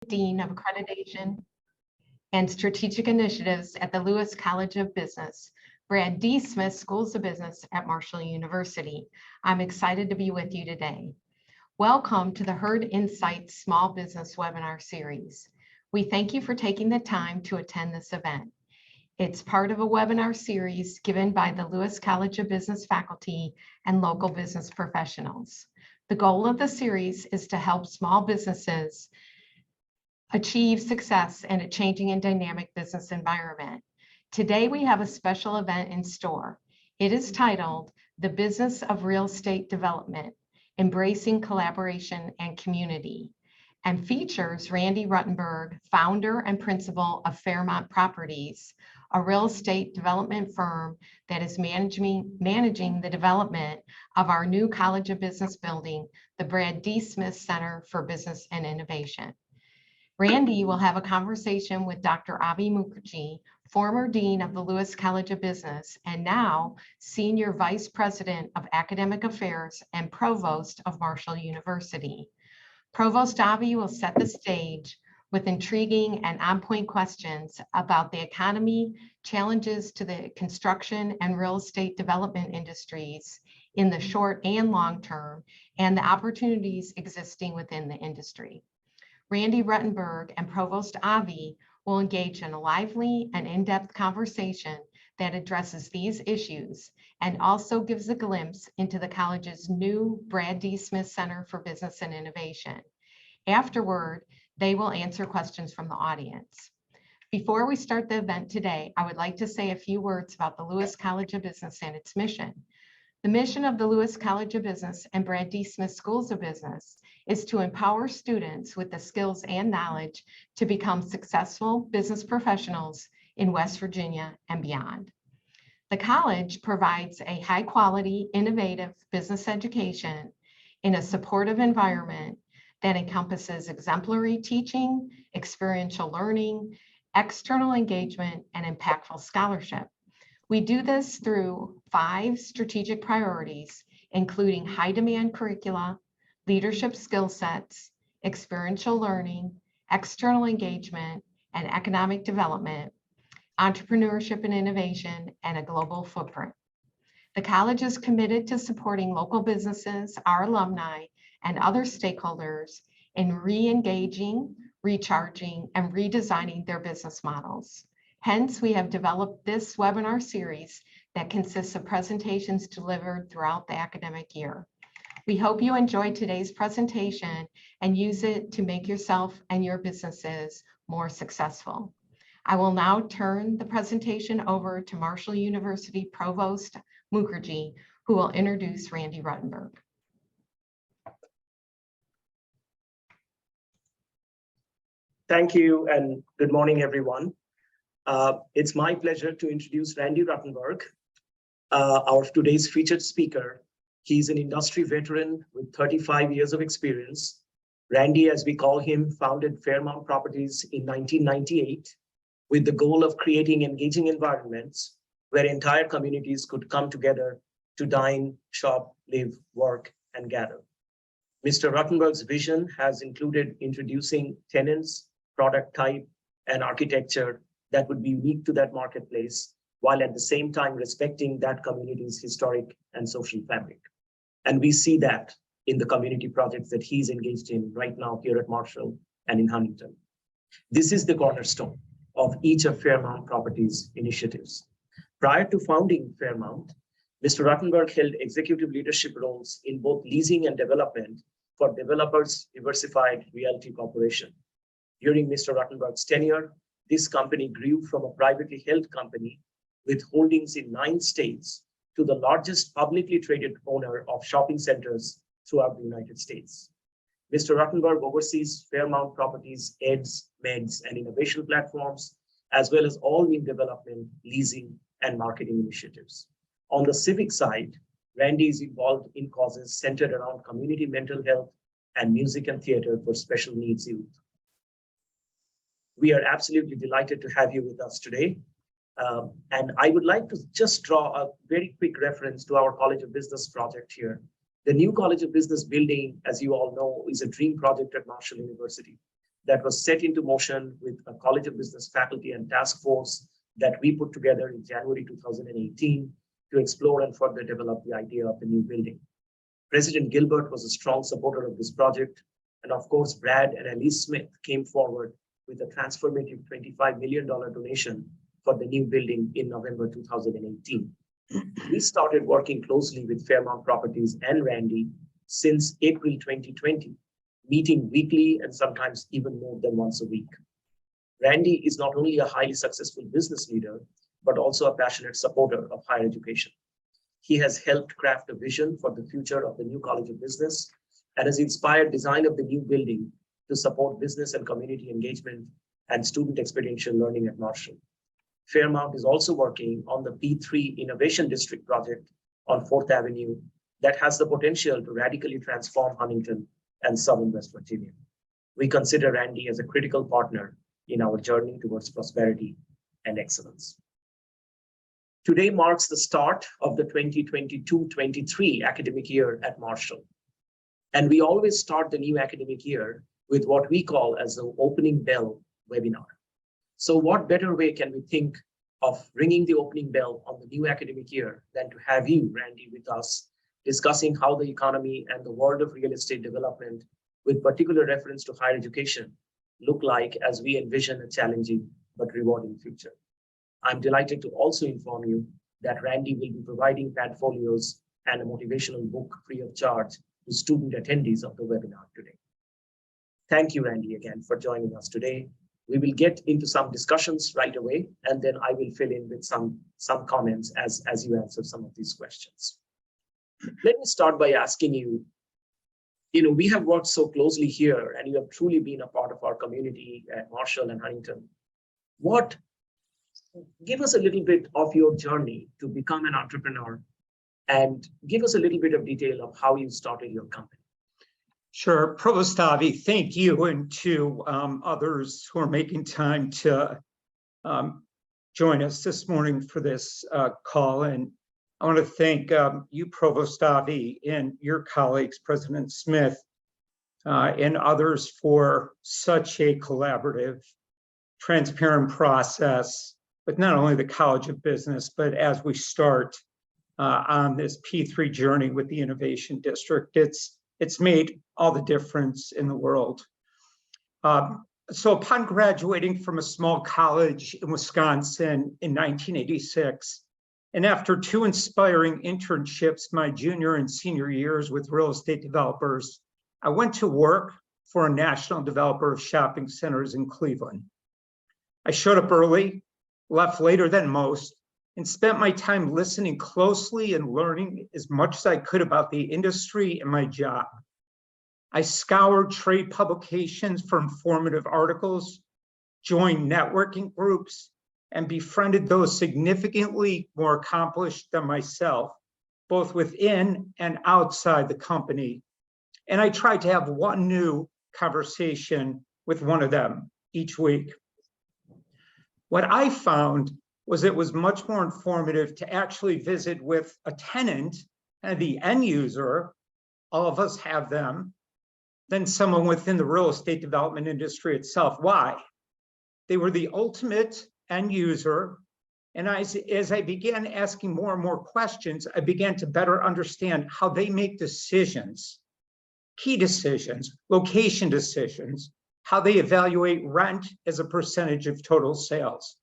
Dean of Accreditation and Strategic Initiatives at the Lewis College of Business, Brad D. Smith Schools of Business at Marshall University. I'm excited to be with you today. Welcome to the Herd Insights Small Business Webinar Series. We thank you for taking the time to attend this event. It's part of a webinar series given by the Lewis College of Business faculty and local business professionals. The goal of the series is to help small businesses achieve success in a changing and dynamic business environment. Today, we have a special event in store. It is titled The Business of Real Estate Development, Embracing Collaboration and Community, and features Randy Ruttenberg, founder and principal of Fairmont Properties, a real estate development firm that is managing the development of our new College of Business building, the Brad D. Smith Center for Business and Innovation. Randy will have a conversation with Dr. Avi Mukherjee, former Dean of the Lewis College of Business and now Senior Vice President of Academic Affairs and Provost of Marshall University. Provost Avi will set the stage with intriguing and on-point questions about the economy, challenges to the construction and real estate development industries in the short and long term, and the opportunities existing within the industry. Randy Ruttenberg and Provost Avi will engage in a lively and in-depth conversation that addresses these issues and also gives a glimpse into the college's new Brad D. Smith Center for Business and Innovation. Afterward, they will answer questions from the audience. Before we start the event today, I would like to say a few words about the Lewis College of Business and its mission. The mission of the Lewis College of Business and Brad D. Smith Schools of Business is to empower students with the skills and knowledge to become successful business professionals in West Virginia and beyond. The college provides a high-quality, innovative business education in a supportive environment that encompasses exemplary teaching, experiential learning, external engagement, and impactful scholarship. We do this through 5 strategic priorities, including high-demand curricula, leadership skill sets, experiential learning, external engagement, and economic development, entrepreneurship and innovation, and a global footprint. The college is committed to supporting local businesses, our alumni, and other stakeholders in re-engaging, recharging, and redesigning their business models. Hence, we have developed this webinar series that consists of presentations delivered throughout the academic year. We hope you enjoy today's presentation and use it to make yourself and your businesses more successful. I will now turn the presentation over to Marshall University Provost Mukherjee, who will introduce Randy Ruttenberg. Thank you and good morning, everyone. It's my pleasure to introduce Randy Ruttenberg, our today's featured speaker. He's an industry veteran with 35 years of experience. Randy, as we call him, founded Fairmont Properties in 1998 with the goal of creating engaging environments where entire communities could come together to dine, shop, live, work, and gather. Mr. Ruttenberg's vision has included introducing tenants, product type, and architecture that would be unique to that marketplace, while at the same time respecting that community's historic and social fabric. And we see that in the community projects that he's engaged in right now here at Marshall and in Huntington. This is the cornerstone of each of Fairmont Properties initiatives. Prior to founding Fairmont, Mr. Ruttenberg held executive leadership roles in both leasing and development for Developers Diversified Realty Corporation. During Mr. Ruttenberg's tenure, this company grew from a privately held company with holdings in 9 states to the largest publicly traded owner of shopping centers throughout the United States. Mr. Ruttenberg oversees Fairmont Properties, EDS, MEDS, and innovation platforms, as well as all new development, leasing, and marketing initiatives. On the civic side, Randy is involved in causes centered around community mental health and music and theater for special needs youth. We are absolutely delighted to have you with us today. And I would like to just draw a very quick reference to our College of Business project here. The new College of Business building, as you all know, is a dream project at Marshall University. that was set into motion with a College of Business faculty and task force that we put together in January 2018 to explore and further develop the idea of the new building. President Gilbert was a strong supporter of this project. And of course, Brad and Elise Smith came forward with a transformative $25 million donation for the new building in November 2018. We started working closely with Fairmount Properties and Randy since April 2020, meeting weekly and sometimes even more than once a week. Randy is not only a highly successful business leader, but also a passionate supporter of higher education. He has helped craft a vision for the future of the new College of Business and has inspired design of the new building to support business and community engagement and student experiential learning at Marshall. Fairmount is also working on the P3 Innovation District project on 4th Avenue that has the potential to radically transform Huntington and Southern West Virginia. We consider Randy as a critical partner in our journey towards prosperity and excellence. Today marks the start of the 2022-23 academic year at Marshall. And we always start the new academic year with what we call as the opening bell webinar. So what better way can we think of ringing the opening bell on the new academic year than to have you, Randy, with us, discussing how the economy and the world of real estate development, with particular reference to higher education, look like as we envision a challenging but rewarding future. I'm delighted to also inform you that Randy will be providing padfolios and a motivational book free of charge to student attendees of the webinar today. Thank you, Randy, again for joining us today. We will get into some discussions right away, and then I will fill in with some comments as you answer some of these questions. Let me start by asking you, we have worked so closely here, and you have truly been a part of our community at Marshall and Huntington. Give us a little bit of your journey to become an entrepreneur, and give us a little bit of detail of how you started your company. Sure, Provost Avi, thank you, and to others who are making time to join us this morning for this call. And I want to thank you, Provost Avi, and your colleagues, President Smith, and others for such a collaborative, transparent process with not only the College of Business, but as we start on this P3 journey with the Innovation District. It's made all the difference in the world. So upon graduating from a small college in Wisconsin in 1986, and after 2 inspiring internships my junior and senior years with real estate developers, I went to work for a national developer of shopping centers in Cleveland. I showed up early, left later than most, and spent my time listening closely and learning as much as I could about the industry and my job. I scoured trade publications for informative articles, joined networking groups, and befriended those significantly more accomplished than myself, both within and outside the company. And I tried to have one new conversation with one of them each week. What I found was it was much more informative to actually visit with a tenant and the end user, all of us have them, than someone within the real estate development industry itself. Why? They were the ultimate end user. And as I began asking more and more questions, I began to better understand how they make decisions, key decisions, location decisions, how they evaluate rent as a percentage of total sales,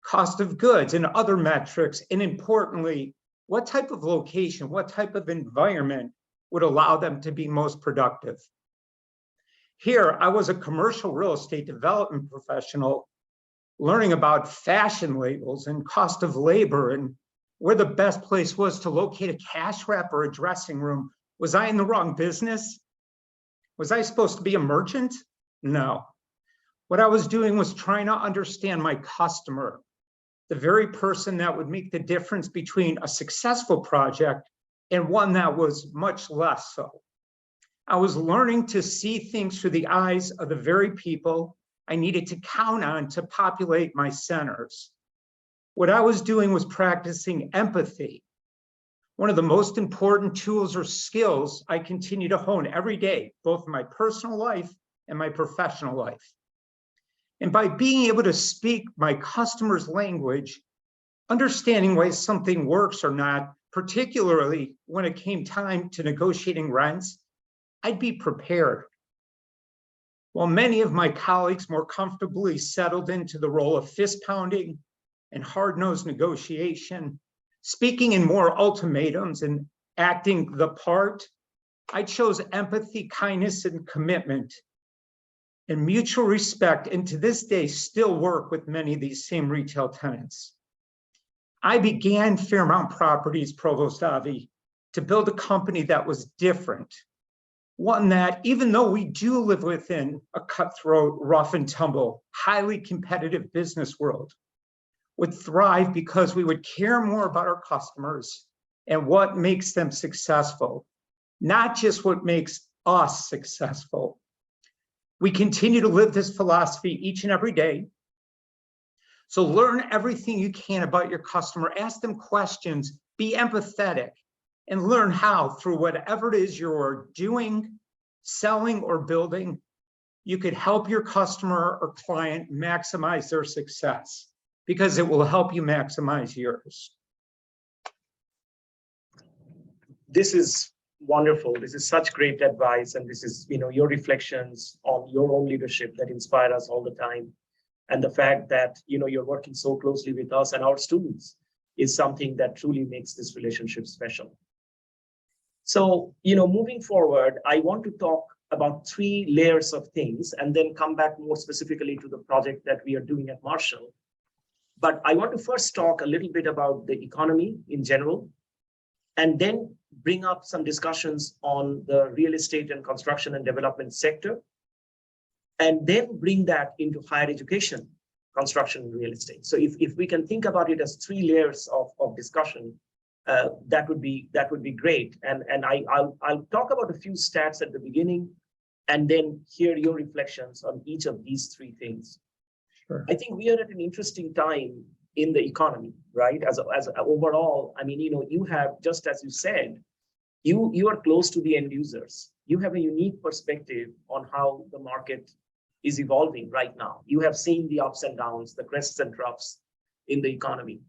cost of goods and other metrics, and importantly, what type of location, what type of environment would allow them to be most productive. Here, I was a commercial real estate development professional learning about fashion labels and cost of labor and where the best place was to locate a cash wrap or a dressing room. Was I in the wrong business? Was I supposed to be a merchant? No. What I was doing was trying to understand my customer, the very person that would make the difference between a successful project and one that was much less so. I was learning to see things through the eyes of the very people I needed to count on to populate my centers. What I was doing was practicing empathy, one of the most important tools or skills I continue to hone every day, both in my personal life and my professional life. And by being able to speak my customer's language, understanding why something works or not, particularly when it came time to negotiating rents, I'd be prepared. While many of my colleagues more comfortably settled into the role of fist pounding and hard-nosed negotiation, speaking in more ultimatums and acting the part, I chose empathy, kindness, and commitment and mutual respect, and to this day still work with many of these same retail tenants. I began Fairmount Properties, Provost Avi, to build a company that was different. One that, even though we do live within a cutthroat, rough and tumble, highly competitive business world, would thrive because we would care more about our customers and what makes them successful, not just what makes us successful. We continue to live this philosophy each and every day. So learn everything you can about your customer, ask them questions, be empathetic, and learn how, through whatever it is you're doing, selling, or building, you could help your customer or client maximize their success, because it will help you maximize yours. This is wonderful. This is such great advice. And this is, your reflections on your own leadership that inspire us all the time. And the fact that, you're working so closely with us and our students is something that truly makes this relationship special. So, moving forward, I want to talk about 3 layers of things and then come back more specifically to the project that we are doing at Marshall. But I want to first talk a little bit about the economy in general, and then bring up some discussions on the real estate and construction and development sector, and then bring that into higher education, construction and real estate. So if we can think about it as 3 layers of discussion, that would be great. And I'll talk about a few stats at the beginning, and then hear your reflections on each of these 3 things. Sure. I think we are at an interesting time in the economy, right? As overall, you have, just as you said, you are close to the end users. You have a unique perspective on how the market is evolving right now. You have seen the ups and downs, the crests and troughs in the economy,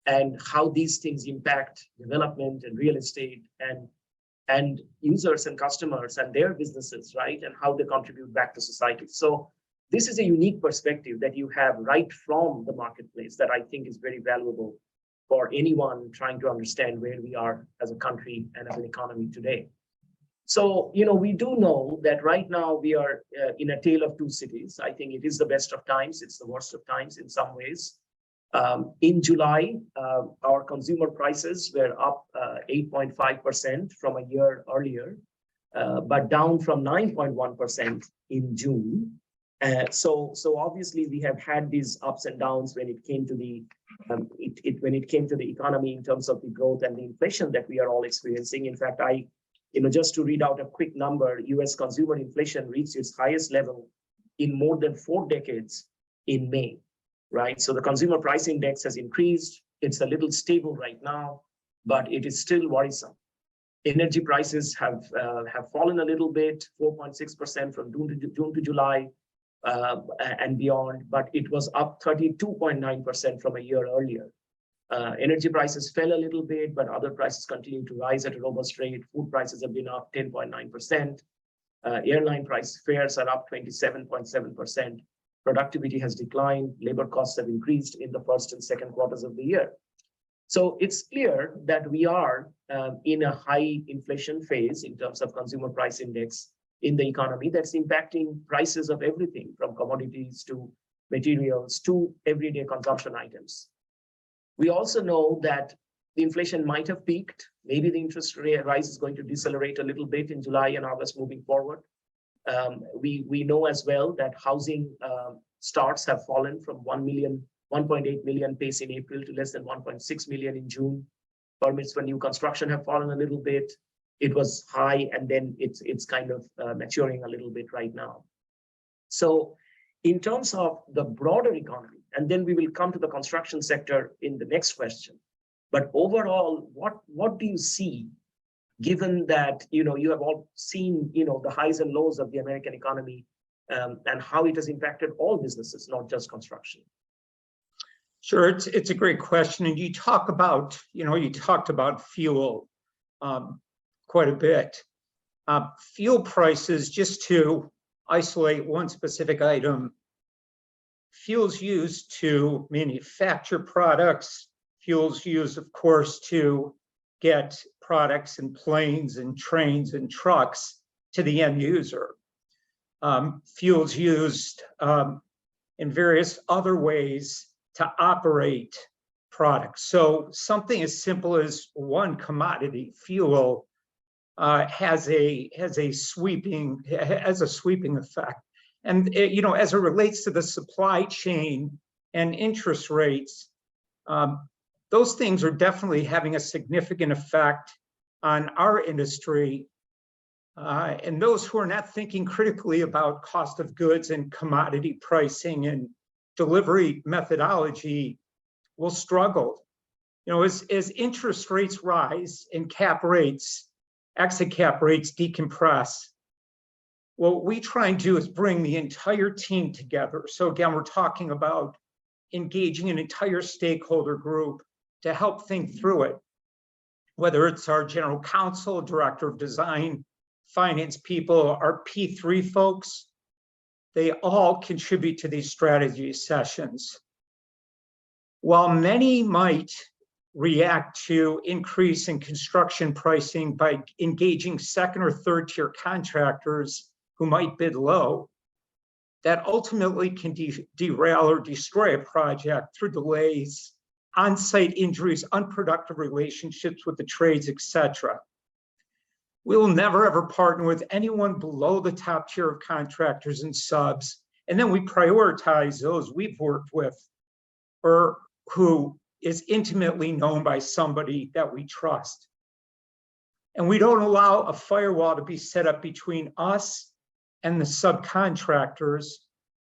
and how these things impact development and real estate and users and customers and their businesses, right? And how they contribute back to society. So this is a unique perspective that you have right from the marketplace that I think is very valuable for anyone trying to understand where we are as a country and as an economy today. So, we do know that right now we are in a tale of 2 cities. I think it is the best of times. It's the worst of times in some ways. In July, our consumer prices were up 8.5% from a year earlier, but down from 9.1% in June. So obviously we have had these ups and downs when it came to the economy in terms of the growth and the inflation that we are all experiencing. In fact, just to read out a quick number, US consumer inflation reached its highest level in more than 4 decades in May, right? So the consumer price index has increased. It's a little stable right now, but it is still worrisome. Energy prices have fallen a little bit, 4.6% from June to July. And beyond, but it was up 32.9% from a year earlier. Energy prices fell a little bit, but other prices continue to rise at a robust rate. Food prices have been up 10.9%. Airline price fares are up 27.7%. Productivity has declined. Labor costs have increased in the first and second quarters of the year. So it's clear that we are in a high inflation phase in terms of consumer price index in the economy that's impacting prices of everything from commodities to materials to everyday consumption items. We also know that the inflation might have peaked. Maybe the interest rate rise is going to decelerate a little bit in July and August moving forward. We know as well that housing starts have fallen from 1.8 million pace in April to less than 1.6 million in June. Permits for new construction have fallen a little bit. It was high, and then it's kind of maturing a little bit right now. So in terms of the broader economy, and then we will come to the construction sector in the next question. But overall, what do you see, given that you have all seen the highs and lows of the American economy and how it has impacted all businesses, not just construction? Sure, it's a great question. And you talked about fuel quite a bit. Fuel prices, just to isolate one specific item, fuels used to manufacture products, fuels used, of course, to get products and planes and trains and trucks to the end user. Fuels used in various other ways to operate products. So something as simple as one commodity, fuel, has a sweeping effect. And as it relates to the supply chain and interest rates, those things are definitely having a significant effect on our industry. And those who are not thinking critically about cost of goods and commodity pricing and delivery methodology will struggle. As interest rates rise and exit cap rates decompress, what we try and do is bring the entire team together. So again, we're talking about engaging an entire stakeholder group to help think through it, whether it's our general counsel, director of design, finance people, our P3 folks. They all contribute to these strategy sessions. While many might react to increase in construction pricing by engaging second or third tier contractors who might bid low, that ultimately can derail or destroy a project through delays, on-site injuries, unproductive relationships with the trades, etc. We will never ever partner with anyone below the top tier of contractors and subs, and then we prioritize those we've worked with or who is intimately known by somebody that we trust. And we don't allow a firewall to be set up between us and the subcontractors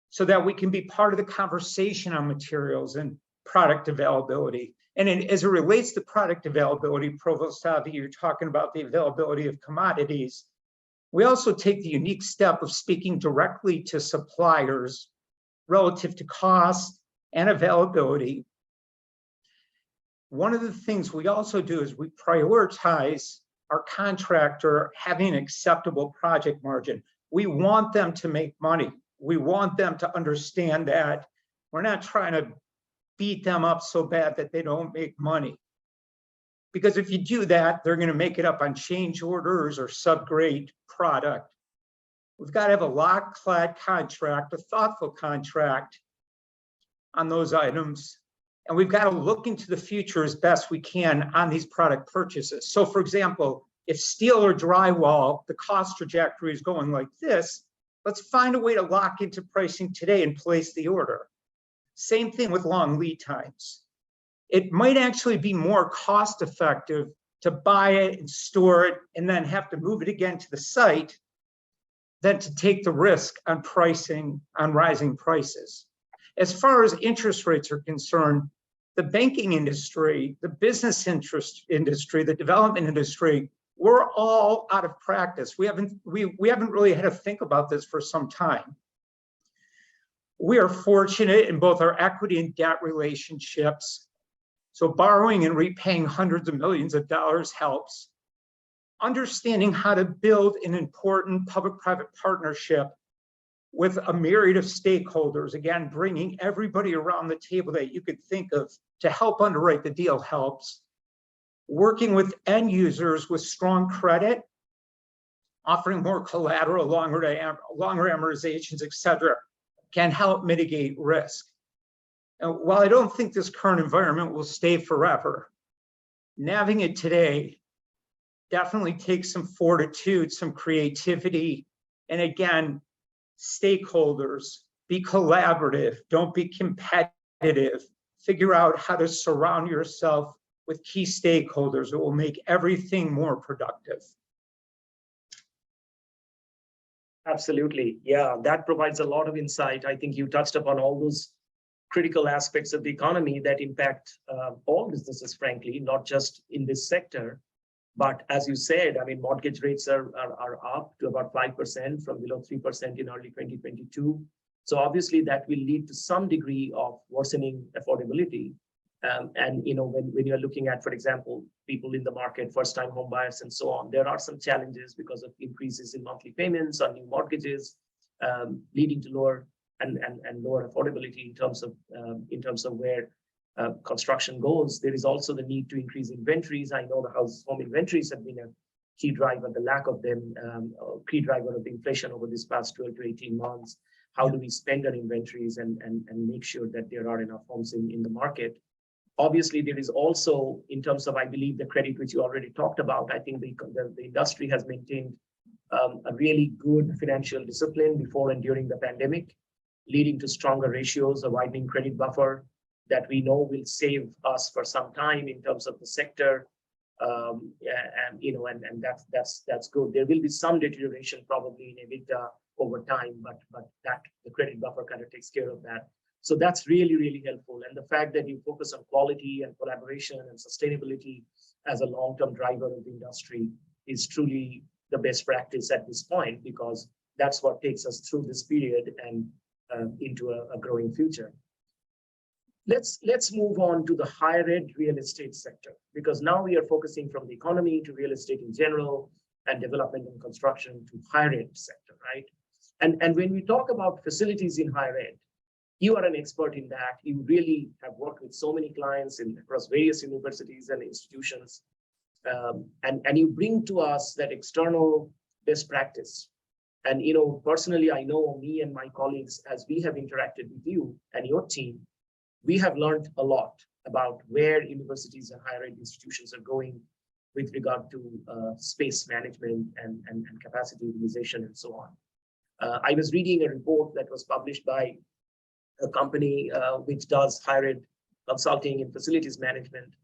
so that we can be part of the conversation on materials and product availability. And as it relates to product availability, Provost Avi, you're talking about the availability of commodities. We also take the unique step of speaking directly to suppliers relative to cost and availability. One of the things we also do is we prioritize our contractor having an acceptable project margin. We want them to make money. We want them to understand that we're not trying to beat them up so bad that they don't make money. Because if you do that, they're going to make it up on change orders or subgrade product. We've got to have a lock-clad contract, a thoughtful contract on those items. And we've got to look into the future as best we can on these product purchases. So for example, if steel or drywall, the cost trajectory is going like this, let's find a way to lock into pricing today and place the order. Same thing with long lead times. It might actually be more cost effective to buy it and store it and then have to move it again to the site than to take the risk on pricing, on rising prices. As far as interest rates are concerned, the banking industry, the business industry, the development industry, we're all out of practice. We haven't really had to think about this for some time. We are fortunate in both our equity and debt relationships. So borrowing and repaying hundreds of millions of dollars helps. Understanding how to build an important public-private partnership with a myriad of stakeholders, again, bringing everybody around the table that you could think of to help underwrite the deal helps. Working with end users with strong credit, offering more collateral, longer amortizations, et cetera, can help mitigate risk. And while I don't think this current environment will stay forever, navigating it today definitely takes some fortitude, some creativity, and again, stakeholders, be collaborative, don't be competitive, figure out how to surround yourself with key stakeholders that will make everything more productive. Absolutely. Yeah, that provides a lot of insight. I think you touched upon all those critical aspects of the economy that impact all businesses, frankly, not just in this sector. But as you said, I mean, mortgage rates are up to about 5% from below 3% in early 2022. So obviously that will lead to some degree of worsening affordability. And when you're looking at, for example, people in the market, first-time home buyers and so on, there are some challenges because of increases in monthly payments on new mortgages, leading to lower and lower affordability in terms of where construction goes. There is also the need to increase inventories. I know the home inventories have been a key driver, the lack of them, key driver of the inflation over this past 12 to 18 months. How do we spend our inventories and make sure that there are enough homes in the market? Obviously, there is also, in terms of, I believe, the credit which you already talked about, I think the industry has maintained a really good financial discipline before and during the pandemic, leading to stronger ratios, a widening credit buffer that we know will save us for some time in terms of the sector. And that's good. There will be some deterioration probably in EBITDA over time, but that the credit buffer kind of takes care of that. So that's really, really helpful. And the fact that you focus on quality and collaboration and sustainability as a long-term driver of the industry is truly the best practice at this point, because that's what takes us through this period and into a growing future. Let's move on to the higher ed real estate sector, because now we are focusing from the economy to real estate in general and development and construction to higher ed sector, right? And when we talk about facilities in higher ed, you are an expert in that. You really have worked with so many clients across various universities and institutions. And you bring to us that external best practice. And personally, I know me and my colleagues, as we have interacted with you and your team, we have learned a lot about where universities and higher ed institutions are going with regard to space management and capacity utilization and so on. I was reading a report that was published by a company which does higher ed consulting and facilities management.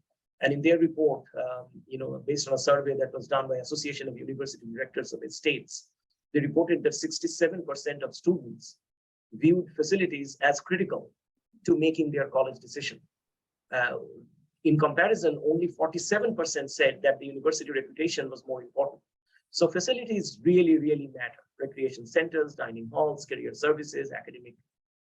And in their report, based on a survey that was done by Association of University Directors of its states, they reported that 67% of students viewed facilities as critical to making their college decision. In comparison, only 47% said that the university reputation was more important. So facilities really, really matter. Recreation centers, dining halls, career services, academic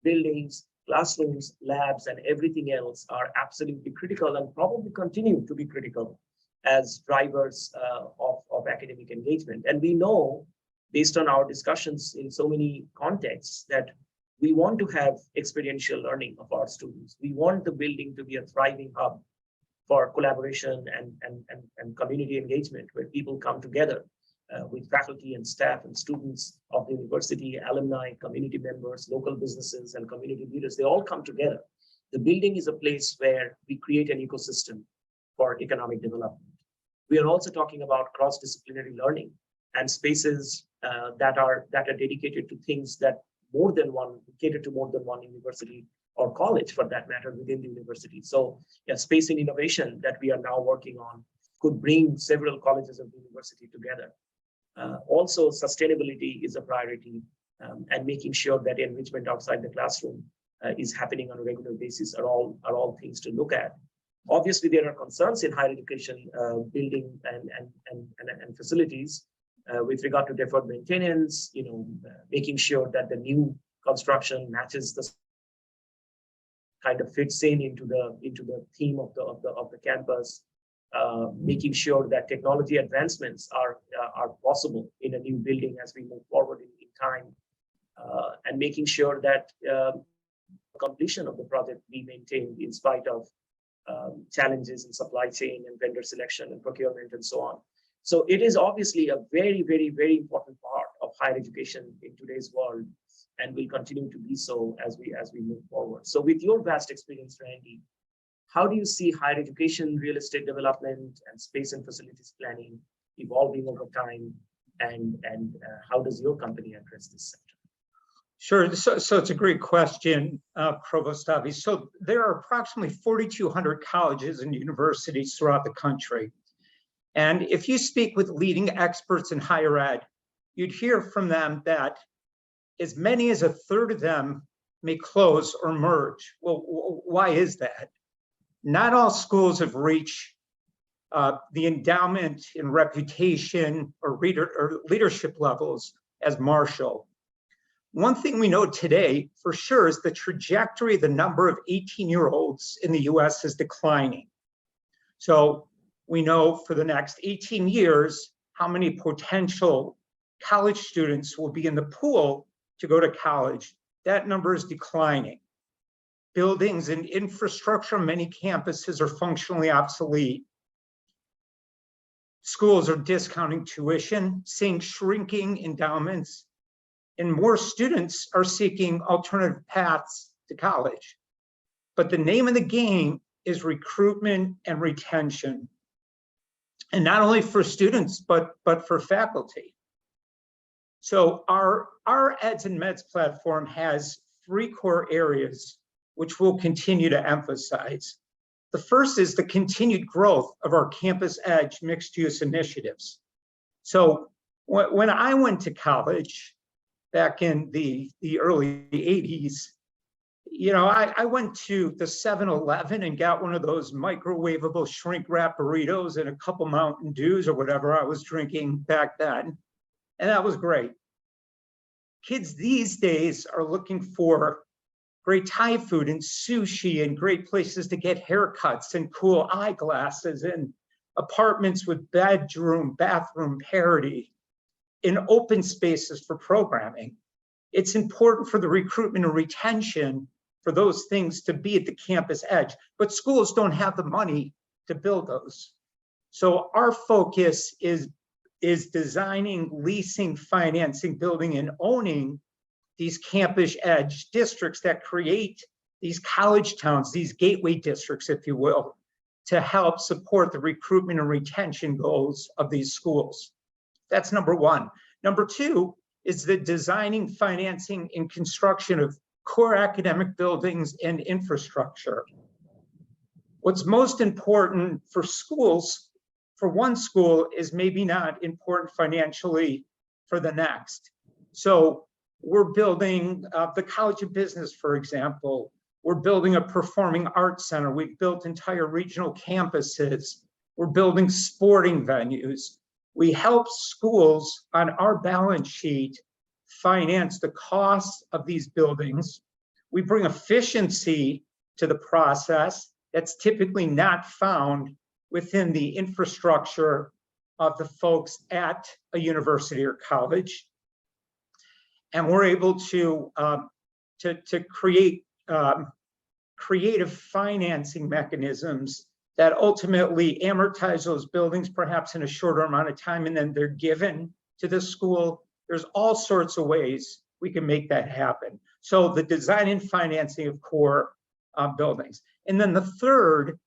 buildings, classrooms, labs, and everything else are absolutely critical and probably continue to be critical as drivers of academic engagement. And we know, based on our discussions in so many contexts, that we want to have experiential learning of our students. We want the building to be a thriving hub for collaboration and community engagement, where people come together with faculty and staff and students of the university, alumni, community members, local businesses, and community leaders. They all come together. The building is a place where we create an ecosystem for economic development. We are also talking about cross-disciplinary learning and spaces that are dedicated to things that cater to more than one university or college, for that matter, within the university. So space and innovation that we are now working on could bring several colleges of the university together. Also, sustainability is a priority, and making sure that enrichment outside the classroom is happening on a regular basis are all things to look at. Obviously, there are concerns in higher education building and facilities with regard to deferred maintenance, making sure that the new construction matches the kind of fits into the theme of the campus. Making sure that technology advancements are possible in a new building as we move forward in time, and making sure that completion of the project be maintained in spite of challenges in supply chain and vendor selection and procurement and so on. So it is obviously a very, very, very important part of higher education in today's world, and will continue to be so as we move forward. So with your vast experience, Randy, how do you see higher education, real estate development, and space and facilities planning evolving over time? And how does your company address this sector? Sure. So it's a great question, Provost Avi. So there are approximately 4,200 colleges and universities throughout the country. And if you speak with leading experts in higher ed, you'd hear from them that as many as a third of them may close or merge. Well, why is that? Not all schools have reached the endowment and reputation or leadership levels as Marshall. One thing we know today for sure is the trajectory of the number of 18-year-olds in the US is declining. So we know for the next 18 years, how many potential college students will be in the pool to go to college. That number is declining. Buildings and infrastructure on many campuses are functionally obsolete. Schools are discounting tuition, seeing shrinking endowments, and more students are seeking alternative paths to college. But the name of the game is recruitment and retention. And not only for students, but for faculty. So our Eds and Meds platform has 3 core areas which we'll continue to emphasize. The first is the continued growth of our Campus Edge mixed-use initiatives. So when I went to college back in the early 80s, I went to the 7-Eleven and got one of those microwavable shrink wrap burritos and a couple Mountain Dews or whatever I was drinking back then. And that was great. Kids these days are looking for great Thai food and sushi and great places to get haircuts and cool eyeglasses and apartments with bathroom parity in open spaces for programming. It's important for the recruitment and retention for those things to be at the campus edge, but schools don't have the money to build those. So our focus is designing, leasing, financing, building, and owning these campus edge districts that create these college towns, these gateway districts, if you will, to help support the recruitment and retention goals of these schools. That's number one. Number two is the designing, financing, and construction of core academic buildings and infrastructure. What's most important for schools, for one school, is maybe not important financially for the next. So we're building the College of Business, for example. We're building a performing arts center. We've built entire regional campuses. We're building sporting venues. We help schools on our balance sheet finance the costs of these buildings. We bring efficiency to the process that's typically not found within the infrastructure of the folks at a university or college. And we're able to create creative financing mechanisms that ultimately amortize those buildings perhaps in a shorter amount of time, and then they're given to the school. There's all sorts of ways we can make that happen. So the design and financing of core buildings. And then the third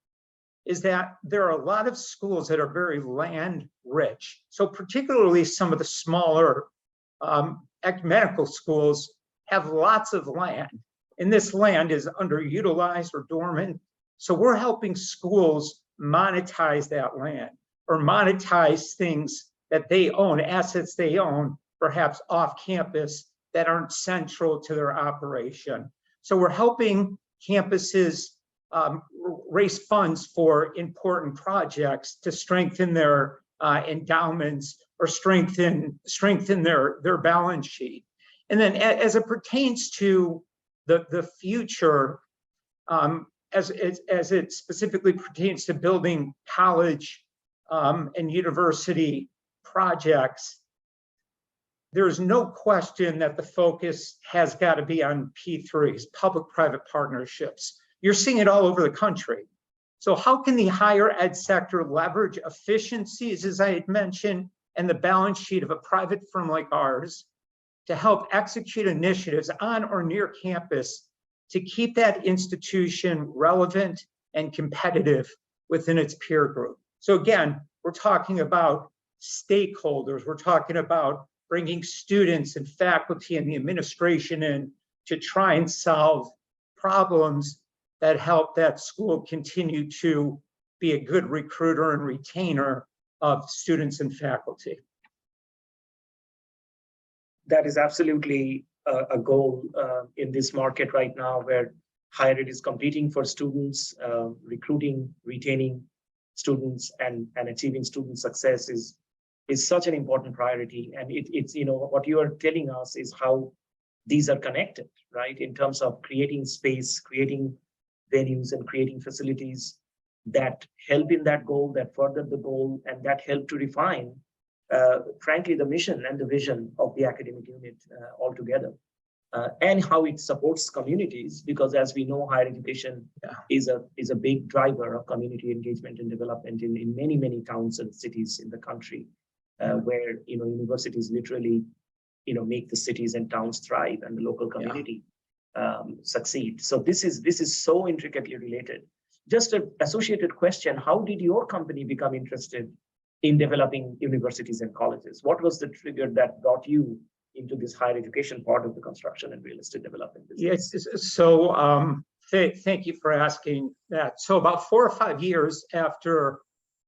is that there are a lot of schools that are very land rich. So particularly some of the smaller medical schools have lots of land, and this land is underutilized or dormant. So we're helping schools monetize that land or monetize things that they own, assets they own, perhaps off campus, that aren't central to their operation. So we're helping campuses raise funds for important projects to strengthen their endowments or strengthen their balance sheet. And then as it pertains to the future, as it specifically pertains to building college and university projects, there's no question that the focus has got to be on P3s, public-private partnerships. You're seeing it all over the country. So how can the higher ed sector leverage efficiencies, as I had mentioned, and the balance sheet of a private firm like ours to help execute initiatives on or near campus to keep that institution relevant and competitive within its peer group? So again, we're talking about stakeholders. We're talking about bringing students and faculty and the administration in to try and solve problems that help that school continue to be a good recruiter and retainer of students and faculty. That is absolutely a goal in this market right now, where higher ed is competing for students, recruiting, retaining students and achieving student success is such an important priority. And it's, what you are telling us is how these are connected, right? In terms of creating space, creating venues, and creating facilities that help in that goal, that further the goal, and that help to refine, frankly, the mission and the vision of the academic unit altogether. And how it supports communities, because as we know, higher education is a big driver of community engagement and development in many towns and cities in the country, where universities literally make the cities and towns thrive and the local community succeed. So this is so intricately related. Just an associated question: how did your company become interested in developing universities and colleges? What was the trigger that brought you into this higher education part of the construction and real estate development business? Yes, so thank you for asking that. So about 4 or 5 years after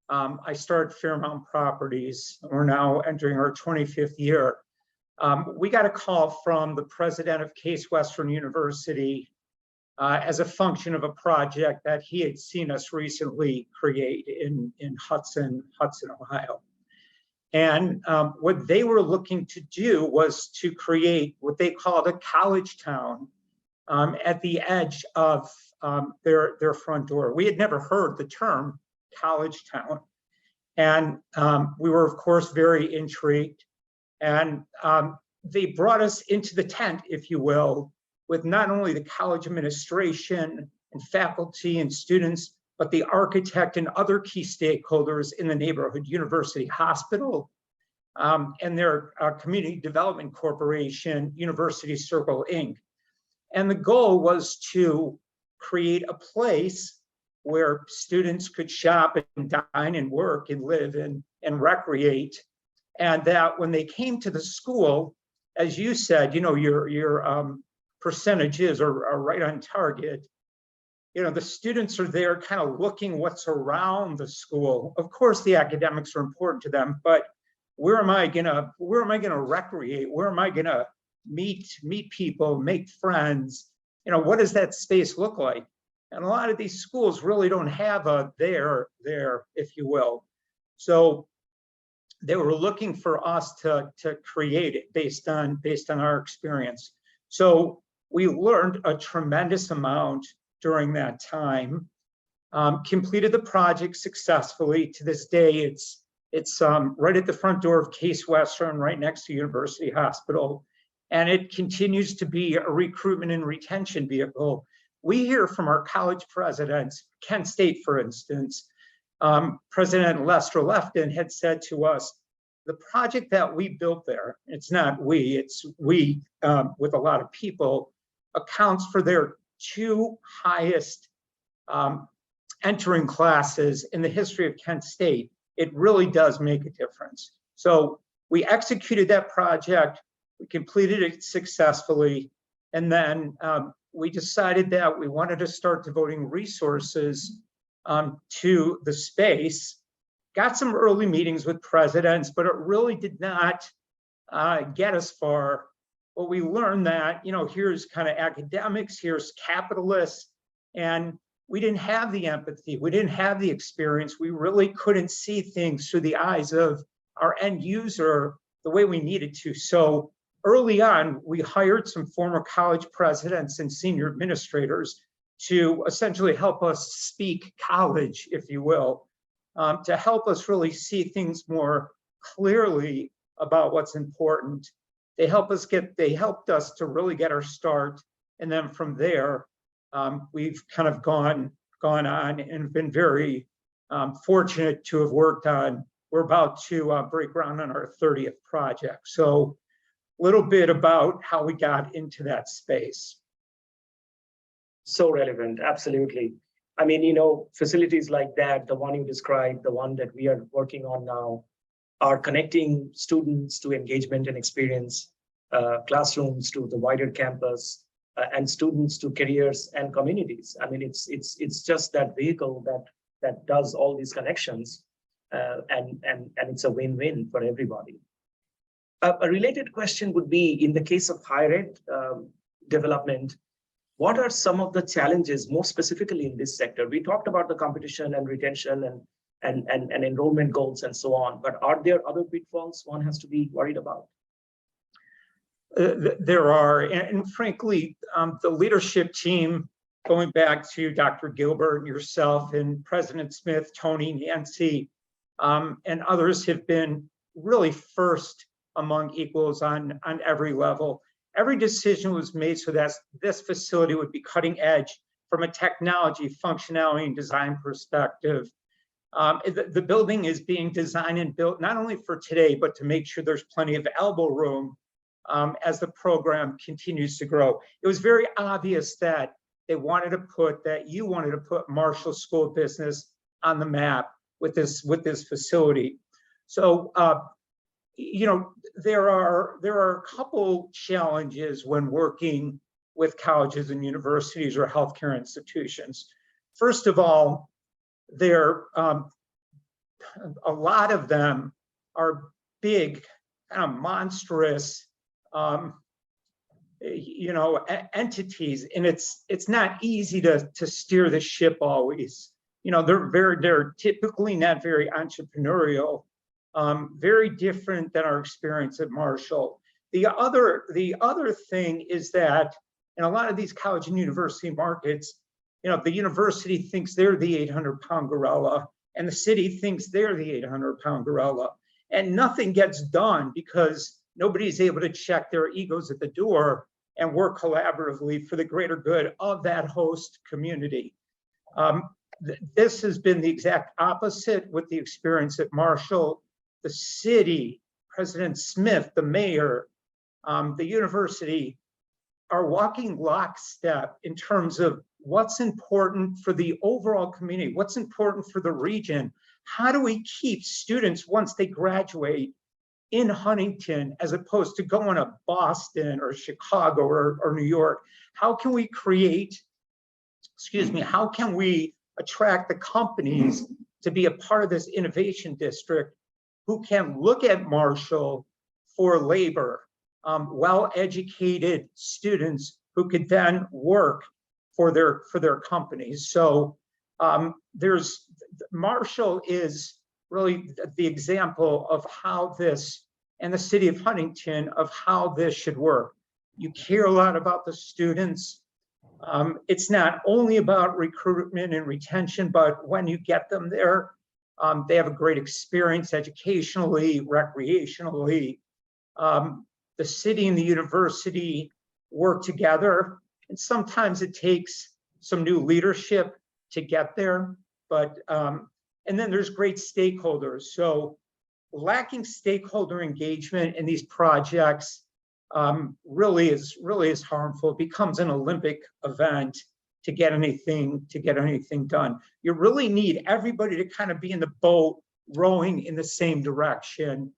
I started Fairmount Properties, we're now entering our 25th year, we got a call from the president of Case Western University as a function of a project that he had seen us recently create in Hudson, Ohio. And what they were looking to do was to create what they called a college town at the edge of their front door. We had never heard the term college town. And we were, of course, very intrigued. And they brought us into the tent, if you will, with not only the college administration and faculty and students, but the architect and other key stakeholders in the neighborhood, University Hospital, and their community development corporation, University Circle, Inc. And the goal was to create a place where students could shop and dine and work and live and recreate. And that when they came to the school, as you said, your percentages are right on target. The students are there kind of looking what's around the school. Of course, the academics are important to them, but where am I gonna recreate? Where am I gonna meet people, make friends? What does that space look like? And a lot of these schools really don't have a there, if you will. So they were looking for us to create it based on our experience. So we learned a tremendous amount during that time, completed the project successfully. To this day, it's right at the front door of Case Western, right next to University Hospital. And it continues to be a recruitment and retention vehicle. We hear from our college presidents, Kent State, for instance, President Lester Lefton had said to us, the project that we built there, it's not we, it's we with a lot of people, accounts for their 2 highest entering classes in the history of Kent State. It really does make a difference. So we executed that project, we completed it successfully, and then we decided that we wanted to start devoting resources to the space. Got some early meetings with presidents, but it really did not get us far. But we learned that, here's kind of academics, here's capitalists, and we didn't have the empathy, we didn't have the experience. We really couldn't see things through the eyes of our end user the way we needed to. So early on, we hired some former college presidents and senior administrators to essentially help us speak college, if you will, to help us really see things more clearly about what's important. They helped us to really get our start. And then from there, we've kind of gone on and been very fortunate to have worked on. We're about to break ground on our 30th project. So a little bit about how we got into that space. So relevant, absolutely. I mean, facilities like that, the one you described, the one that we are working on now, are connecting students to engagement and experience, classrooms to the wider campus, and students to careers and communities. I mean, it's just that vehicle that does all these connections, and it's a win-win for everybody. A related question would be, in the case of higher ed development, what are some of the challenges, more specifically in this sector? We talked about the competition and retention and enrollment goals and so on. But are there other pitfalls one has to be worried about? There are, and frankly, the leadership team, going back to Dr. Gilbert, yourself, and President Smith, Tony, Nancy, and others have been really first among equals on every level. Every decision was made so that this facility would be cutting edge from a technology, functionality, and design perspective. The building is being designed and built not only for today, but to make sure there's plenty of elbow room as the program continues to grow. It was very obvious that you wanted to put Marshall School of Business on the map with this facility. So, there are a couple challenges when working with colleges and universities or healthcare institutions. First of all, a lot of them are big, kind of monstrous, entities, and it's not easy to steer the ship always. They're typically not very entrepreneurial, very different than our experience at Marshall. The other thing is that in a lot of these college and university markets, the university thinks they're the 800-pound gorilla, and the city thinks they're the 800-pound gorilla, and nothing gets done because nobody's able to check their egos at the door and work collaboratively for the greater good of that host community. This has been the exact opposite with the experience at Marshall. The city, President Smith, the mayor, the university are walking lockstep in terms of what's important for the overall community, what's important for the region. How do we keep students once they graduate in Huntington as opposed to going to Boston or Chicago or New York? How can we how can we attract the companies to be a part of this innovation district who can look at Marshall for labor, well-educated students who could then work for their companies? So Marshall is really the example of how this, and the city of Huntington, of how this should work. You care a lot about the students. It's not only about recruitment and retention, but when you get them there, they have a great experience educationally, recreationally. The city and the university work together, and sometimes it takes some new leadership to get there, but and then there's great stakeholders. So lacking stakeholder engagement in these projects really is harmful. It becomes an Olympic event to get anything done. You really need everybody to kind of be in the boat rowing in the same direction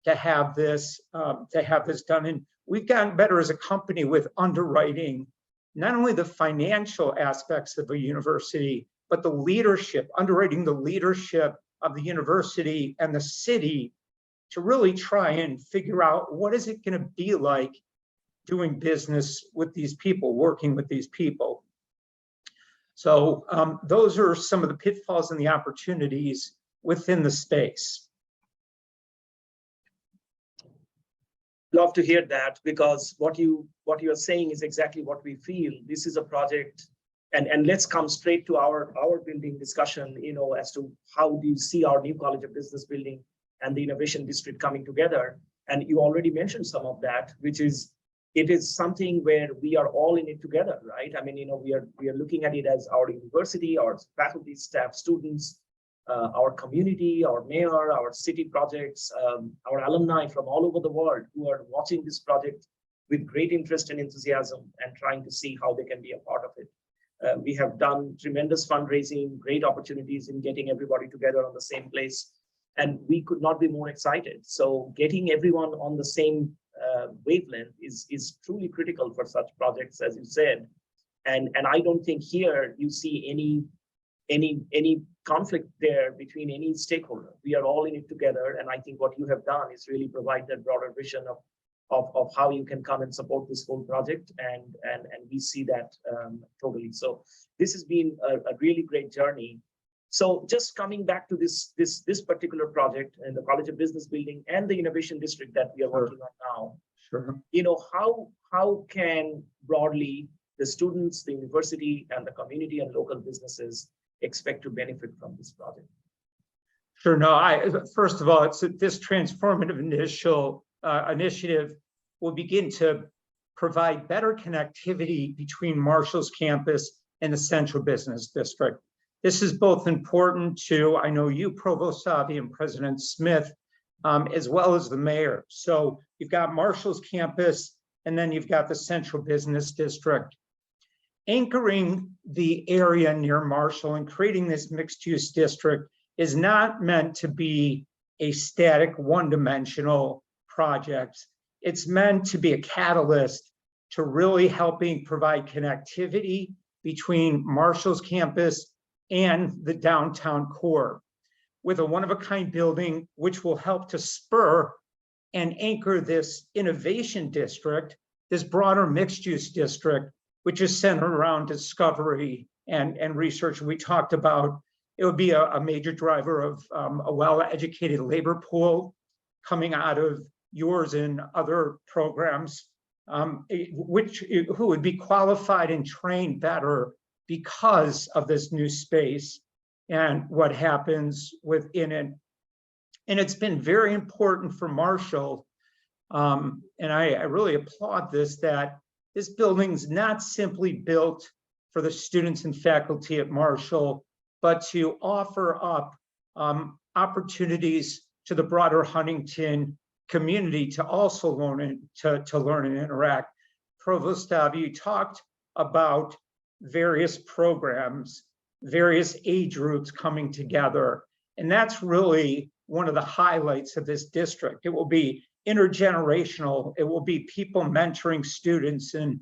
to have this done. And we've gotten better as a company with underwriting not only the financial aspects of a university, but the leadership, underwriting the leadership of the university and the city to really try and figure out what is it going to be like doing business with these people, working with these people. So those are some of the pitfalls and the opportunities within the space. Love to hear that, because what you are saying is exactly what we feel. This is a project, and let's come straight to our building discussion, as to how do you see our new College of Business building and the Innovation District coming together. And you already mentioned some of that, which is, it is something where we are all in it together, right? I mean, we are looking at it as our university, our faculty, staff, students, our community, our mayor, our city projects, our alumni from all over the world who are watching this project with great interest and enthusiasm and trying to see how they can be a part of it. We have done tremendous fundraising, great opportunities in getting everybody together on the same place, and we could not be more excited. So getting everyone on the same wavelength is truly critical for such projects, as you said. And I don't think here you see any conflict there between any stakeholder. We are all in it together, and I think what you have done is really provide that broader vision of how you can come and support this whole project, and we see that totally. So this has been a really great journey. So just coming back to this particular project and the College of Business building and the Innovation District that we are working on now, Sure. how can broadly the students, the university, and the community and local businesses expect to benefit from this project? Sure. No, first of all, this transformative initiative will begin to provide better connectivity between Marshall's campus and the Central Business District. This is both important to, I know you, Provost Savi, and President Smith, as well as the mayor. So you've got Marshall's campus, and then you've got the Central Business District. Anchoring the area near Marshall and creating this mixed-use district is not meant to be a static, one-dimensional project. It's meant to be a catalyst to really helping provide connectivity between Marshall's campus and the downtown core, with a one-of-a-kind building which will help to spur and anchor this innovation district, this broader mixed-use district, which is centered around discovery and research. We talked about it would be a major driver of a well-educated labor pool coming out of yours and other programs, who would be qualified and trained better because of this new space and what happens within it. And it's been very important for Marshall, and I really applaud this, that this building's not simply built for the students and faculty at Marshall, but to offer up opportunities to the broader Huntington community to also learn and interact. Provost Savi, you talked about various programs, various age groups coming together, and that's really one of the highlights of this district. It will be intergenerational. It will be people mentoring students and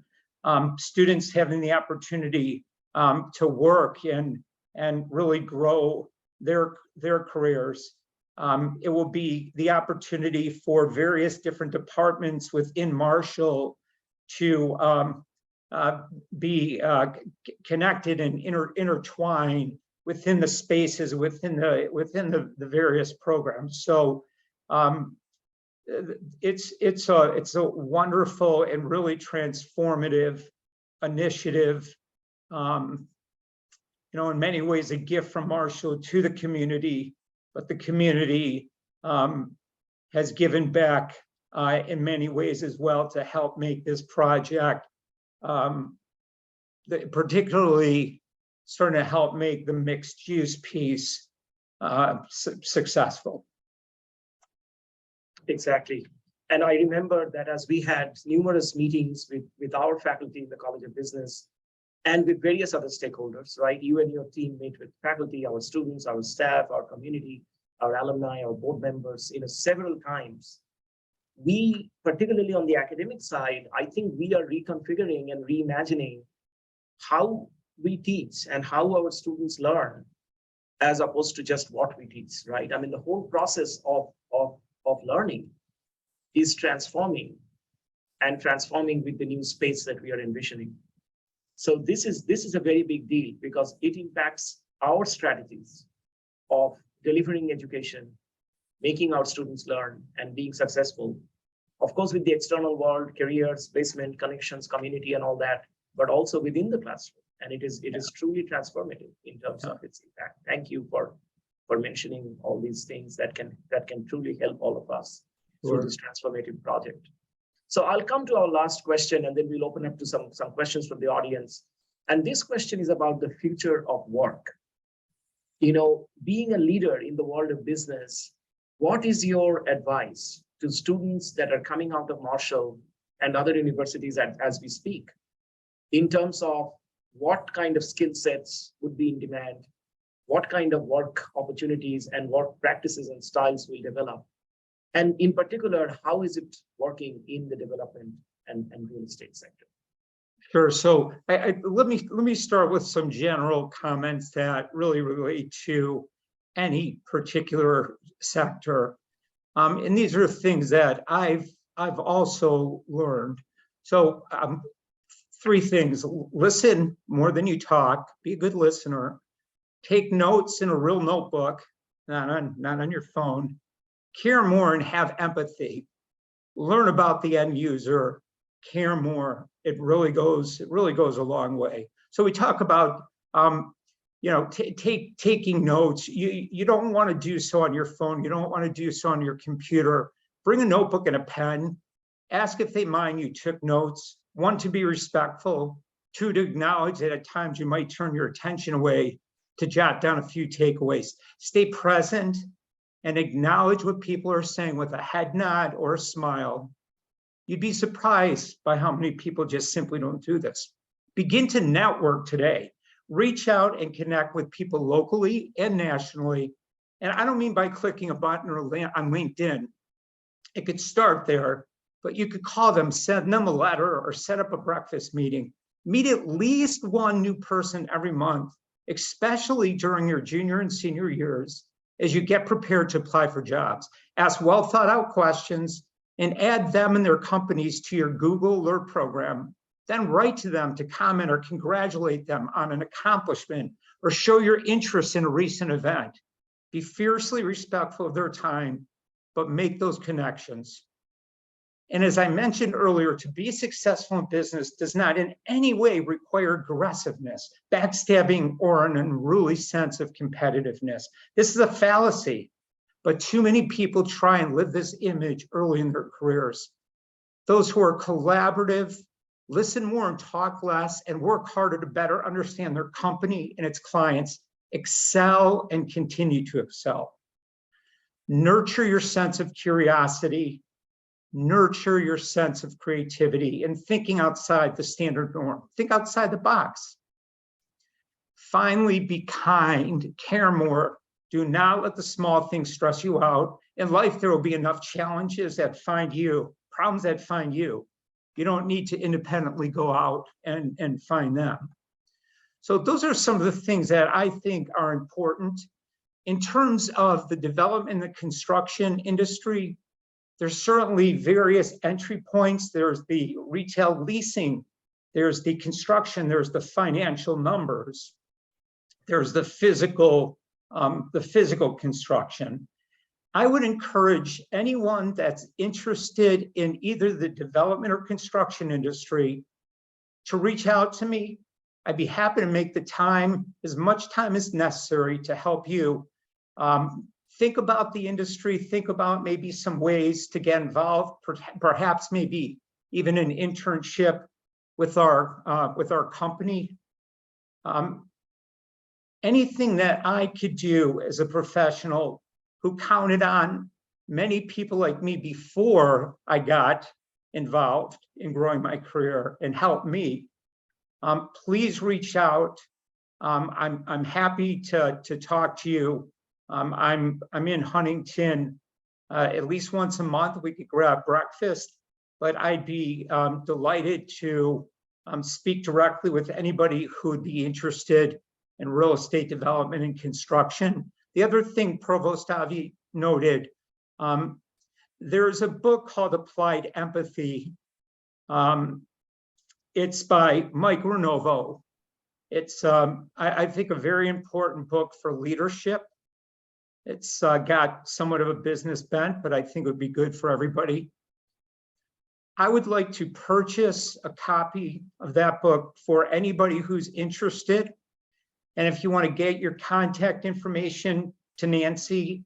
students having the opportunity to work and really grow their careers. It will be the opportunity for various different departments within Marshall to be connected and intertwined within the spaces, within the various programs. So it's a wonderful and really transformative initiative. In many ways, a gift from Marshall to the community, but the community has given back in many ways as well to help make this project, particularly starting to help make the mixed use piece successful. Exactly. And I remember that as we had numerous meetings with our faculty in the College of Business and with various other stakeholders, right? You and your team meet with faculty, our students, our staff, our community, our alumni, our board members, several times. We, particularly on the academic side, I think we are reconfiguring and reimagining how we teach and how our students learn, as opposed to just what we teach, right? I mean, the whole process of learning is transforming with the new space that we are envisioning. So this is a very big deal because it impacts our strategies of delivering education, making our students learn and being successful. Of course, with the external world, careers, placement, connections, community, and all that, but also within the classroom. And it is truly transformative in terms of its impact. Thank you for mentioning all these things that can truly help all of us through this transformative project. So I'll come to our last question, and then we'll open up to some questions from the audience. And this question is about the future of work. Being a leader in the world of business, what is your advice to students that are coming out of Marshall and other universities as we speak, in terms of what kind of skill sets would be in demand, what kind of work opportunities and work practices and styles will develop? And in particular, how is it working in the development and real estate sector? Sure. So let me start with some general comments that really relate to any particular sector. And these are things that I've also learned. So 3 things: listen more than you talk, be a good listener. Take notes in a real notebook, not on your phone. Care more and have empathy. Learn about the end user, care more. It really goes a long way. So we talk about taking notes. You don't want to do so on your phone. You don't want to do so on your computer. Bring a notebook and a pen. Ask if they mind you took notes. One, to be respectful. Two, to acknowledge that at times you might turn your attention away to jot down a few takeaways. Stay present and acknowledge what people are saying with a head nod or a smile. You'd be surprised by how many people just simply don't do this. Begin to network today. Reach out and connect with people locally and nationally. And I don't mean by clicking a button or on LinkedIn. It could start there, but you could call them, send them a letter, or set up a breakfast meeting. Meet at least one new person every month, especially during your junior and senior years, as you get prepared to apply for jobs. Ask well thought out questions and add them and their companies to your Google Alert program. Then write to them to comment or congratulate them on an accomplishment or show your interest in a recent event. Be fiercely respectful of their time, but make those connections. And as I mentioned earlier, to be successful in business does not in any way require aggressiveness, backstabbing, or an unruly sense of competitiveness. This is a fallacy, but too many people try and live this image early in their careers. Those who are collaborative, listen more and talk less, and work harder to better understand their company and its clients, excel and continue to excel. Nurture your sense of curiosity, nurture your sense of creativity and thinking outside the standard norm. Think outside the box. Finally, be kind, care more. Do not let the small things stress you out. In life, there will be enough challenges that find you, problems that find you. You don't need to independently go out and find them. So those are some of the things that I think are important. In terms of the development in the construction industry, there's certainly various entry points. There's the retail leasing, there's the construction, there's the financial numbers, there's the physical construction. I would encourage anyone that's interested in either the development or construction industry to reach out to me. I'd be happy to make the time, as much time as necessary, to help you think about the industry, think about maybe some ways to get involved, perhaps maybe even an internship with our company. Anything that I could do as a professional who counted on many people like me before I got involved in growing my career and helped me, please reach out. I'm happy to talk to you. I'm in Huntington at least once a month. We could grab breakfast, but I'd be delighted to speak directly with anybody who would be interested in real estate development and construction. The other thing Provost Avi noted, there's a book called Applied Empathy. It's by Mike Renovo. It's, I think, a very important book for leadership. It's got somewhat of a business bent, but I think it would be good for everybody. I would like to purchase a copy of that book for anybody who's interested. And if you want to get your contact information to Nancy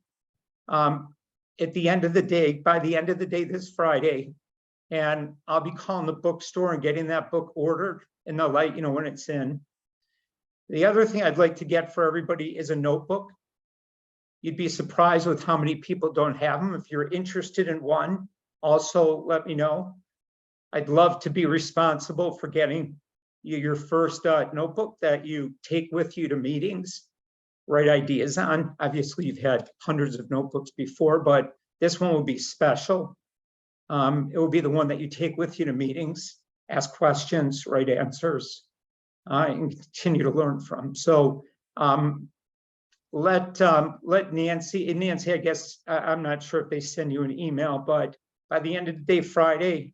at the end of the day, by the end of the day this Friday, and I'll be calling the bookstore and getting that book ordered, and they'll let you know when it's in. The other thing I'd like to get for everybody is a notebook. You'd be surprised with how many people don't have them. If you're interested in one, also let me know. I'd love to be responsible for getting you your first notebook that you take with you to meetings, write ideas on. Obviously, you've had hundreds of notebooks before, but this one will be special. It will be the one that you take with you to meetings, ask questions, write answers, and continue to learn from. So let Nancy, and Nancy, I guess, I'm not sure if they send you an email, but by the end of the day, Friday,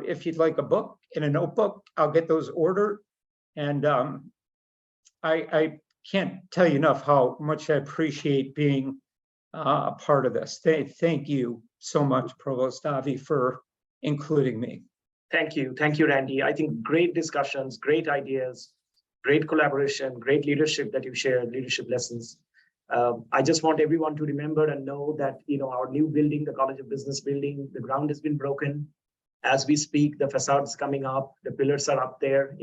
if you'd like a book and a notebook, I'll get those ordered. And I can't tell you enough how much I appreciate being a part of this. Thank you so much, Provost Avi, for including me. Thank you, Randy. I think great discussions, great ideas, great collaboration, great leadership that you shared, leadership lessons. I just want everyone to remember and know that our new building, the College of Business building, the ground has been broken. As we speak, the facade is coming up, the pillars are up there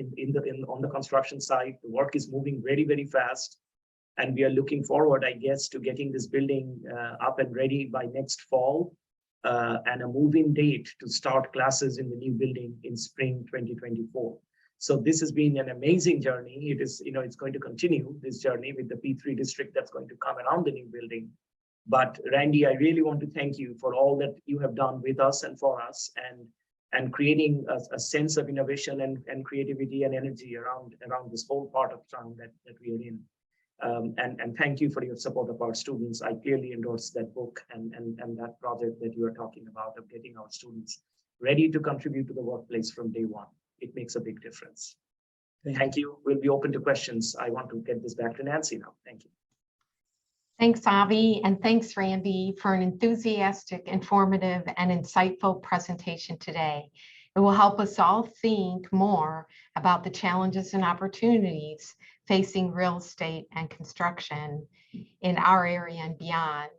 on the construction site. The work is moving very, very fast. And we are looking forward, I guess, to getting this building up and ready by next fall, and a move-in date to start classes in the new building in spring 2024. So this has been an amazing journey. It is, it's going to continue this journey with the P3 district that's going to come around the new building. But Randy, I really want to thank you for all that you have done with us and for us, and creating a sense of innovation and creativity and energy around this whole part of town that we are in. And thank you for your support of our students. I clearly endorse that book and that project that you are talking about of getting our students ready to contribute to the workplace from day one. It makes a big difference. Thank you. We'll be open to questions. I want to get this back to Nancy now. Thank you. Thanks, Avi, and thanks, Randy, for an enthusiastic, informative, and insightful presentation today. It will help us all think more about the challenges and opportunities facing real estate and construction in our area and beyond.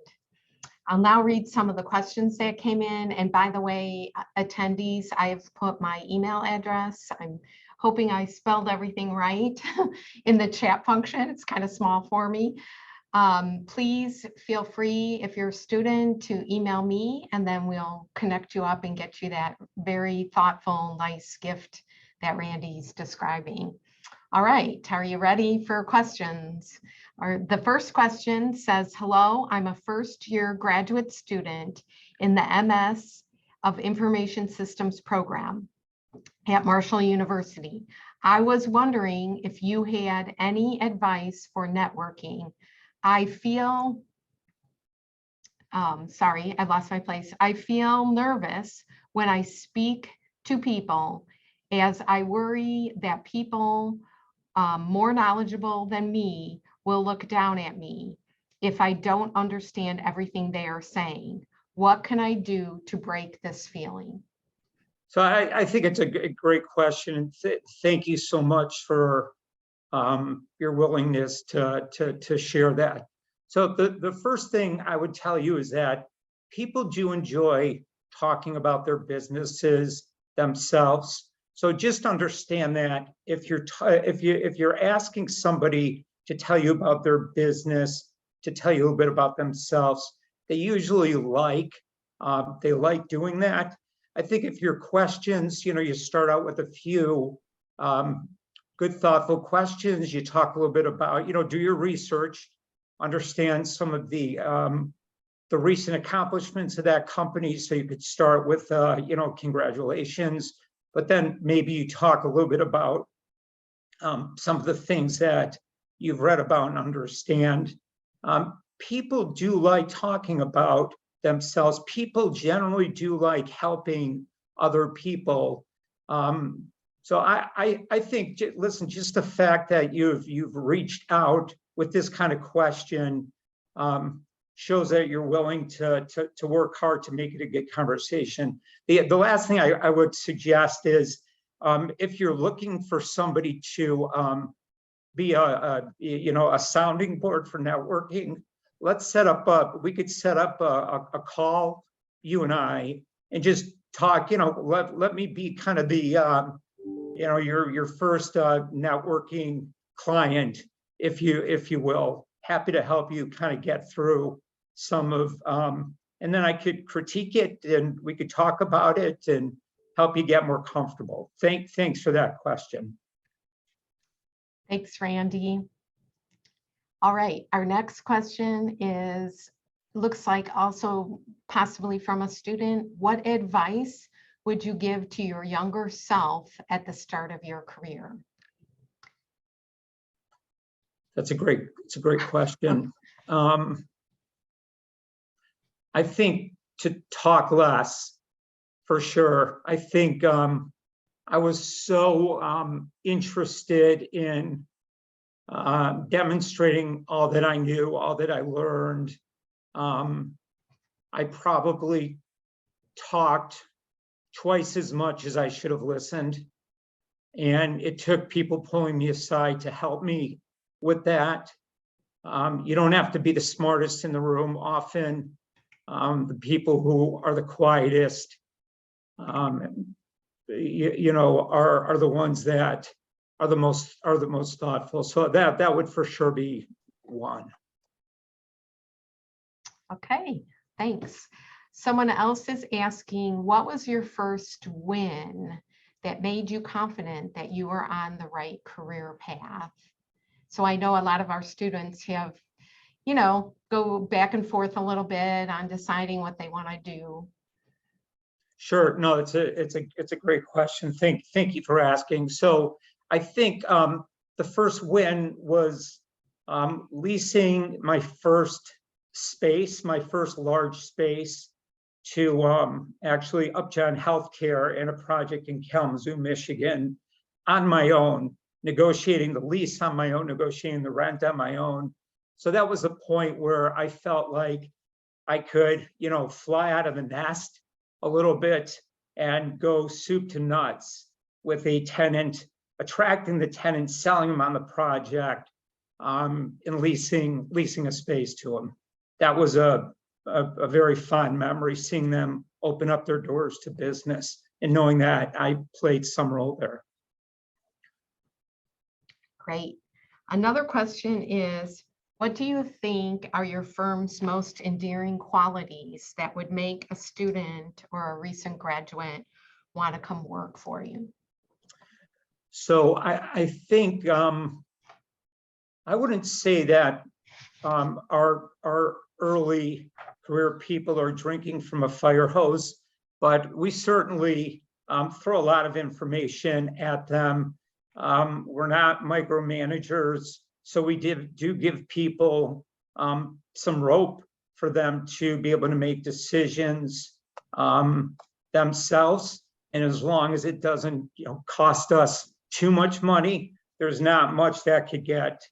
I'll now read some of the questions that came in. And by the way, attendees, I have put my email address. I'm hoping I spelled everything right in the chat function. It's kind of small for me. Please feel free, if you're a student, to email me, and then we'll connect you up and get you that very thoughtful, nice gift that Randy's describing. All right, are you ready for questions? The first question says, hello, I'm a first-year graduate student in the MS of Information Systems program at Marshall University. I was wondering if you had any advice for networking. I feel, sorry, I lost my place. I feel nervous when I speak to people, as I worry that people more knowledgeable than me will look down at me if I don't understand everything they are saying. What can I do to break this feeling? So I think it's a great question. And thank you so much for your willingness to share that. So the first thing I would tell you is that people do enjoy talking about their businesses themselves. So just understand that if you're asking somebody to tell you about their business, to tell you a little bit about themselves, they usually like doing that. I think if your questions, you start out with a few good, thoughtful questions. You talk a little bit about, do your research, understand some of the recent accomplishments of that company. So you could start with, congratulations, but then maybe you talk a little bit about some of the things that you've read about and understand. People do like talking about themselves. People generally do like helping other people. So I think, listen, just the fact that you've reached out with this kind of question shows that you're willing to work hard to make it a good conversation. The last thing I would suggest is, if you're looking for somebody to be a sounding board for networking, let's set up we could set up a call, you and I, and just talk. Let me be kind of the your first networking client, if you will. Happy to help you kind of get through some of, and then I could critique it, and we could talk about it and help you get more comfortable. Thanks for that question. Thanks, Randy. All right, our next question looks like also possibly from a student. What advice would you give to your younger self at the start of your career? It's a great question. I think to talk less, for sure. I think I was so interested in demonstrating all that I knew, all that I learned. I probably talked twice as much as I should have listened. And it took people pulling me aside to help me with that. You don't have to be the smartest in the room. Often, the people who are the quietest, you know, are the ones that are the most thoughtful. So that would for sure be one. Okay, thanks. Someone else is asking, what was your first win that made you confident that you were on the right career path? So I know a lot of our students have, you know, go back and forth a little bit on deciding what they want to do. Sure. No, it's a great question. Thank you for asking. So I think the first win was leasing my first space, my first large space, to actually Upjohn Healthcare in a project in Kalamazoo, Michigan, on my own, negotiating the lease on my own, negotiating the rent on my own. So that was a point where I felt like I could, you know, fly out of the nest a little bit and go soup to nuts with a tenant, attracting the tenant, selling them on the project, and leasing a space to them. That was a very fond memory, seeing them open up their doors to business and knowing that I played some role there. Great. Another question is, what do you think are your firm's most endearing qualities that would make a student or a recent graduate want to come work for you? So I think I wouldn't say that our early career people are drinking from a fire hose, but we certainly throw a lot of information at them. We're not micromanagers, so we do give people some rope for them to be able to make decisions themselves. And as long as it doesn't, you know, cost us too much money, there's not much that could get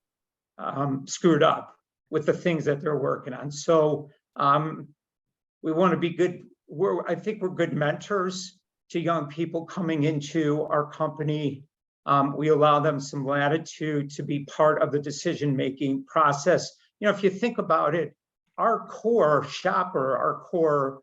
screwed up with the things that they're working on. So we want to be good. I think we're good mentors to young people coming into our company. We allow them some latitude to be part of the decision-making process. You know, if you think about it, our core shopper, our core,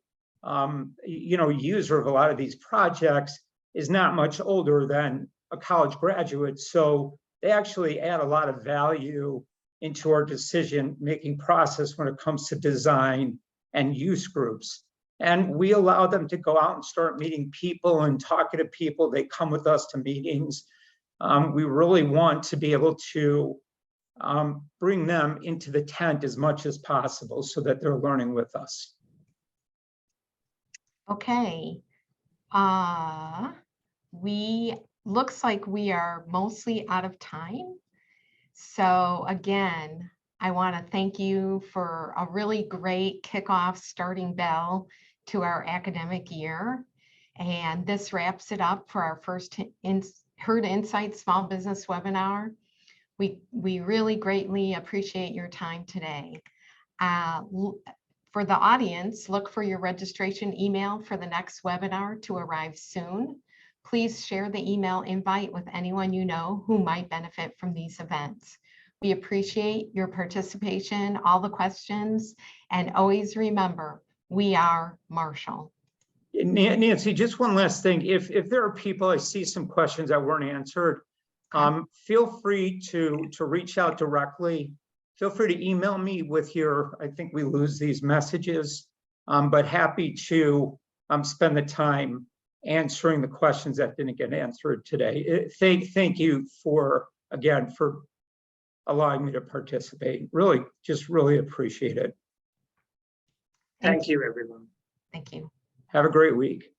you know, user of a lot of these projects is not much older than a college graduate. So they actually add a lot of value into our decision-making process when it comes to design and use groups. And we allow them to go out and start meeting people and talking to people. They come with us to meetings. We really want to be able to bring them into the tent as much as possible so that they're learning with us. Okay. Looks like we are mostly out of time. So again, I want to thank you for a really great kickoff starting bell to our academic year. And this wraps it up for our first Herd Insight Small Business webinar. We really greatly appreciate your time today. For the audience, look for your registration email for the next webinar to arrive soon. Please share the email invite with anyone you know who might benefit from these events. We appreciate your participation, all the questions, and always remember, we are Marshall. Nancy, just one last thing. If there are people, I see some questions that weren't answered, feel free to reach out directly. Feel free to email me with your, I think we lose these messages, but happy to spend the time answering the questions that didn't get answered today. Thank you for allowing me to participate. Really, just really appreciate it. Thank you, everyone. Thank you. Have a great week.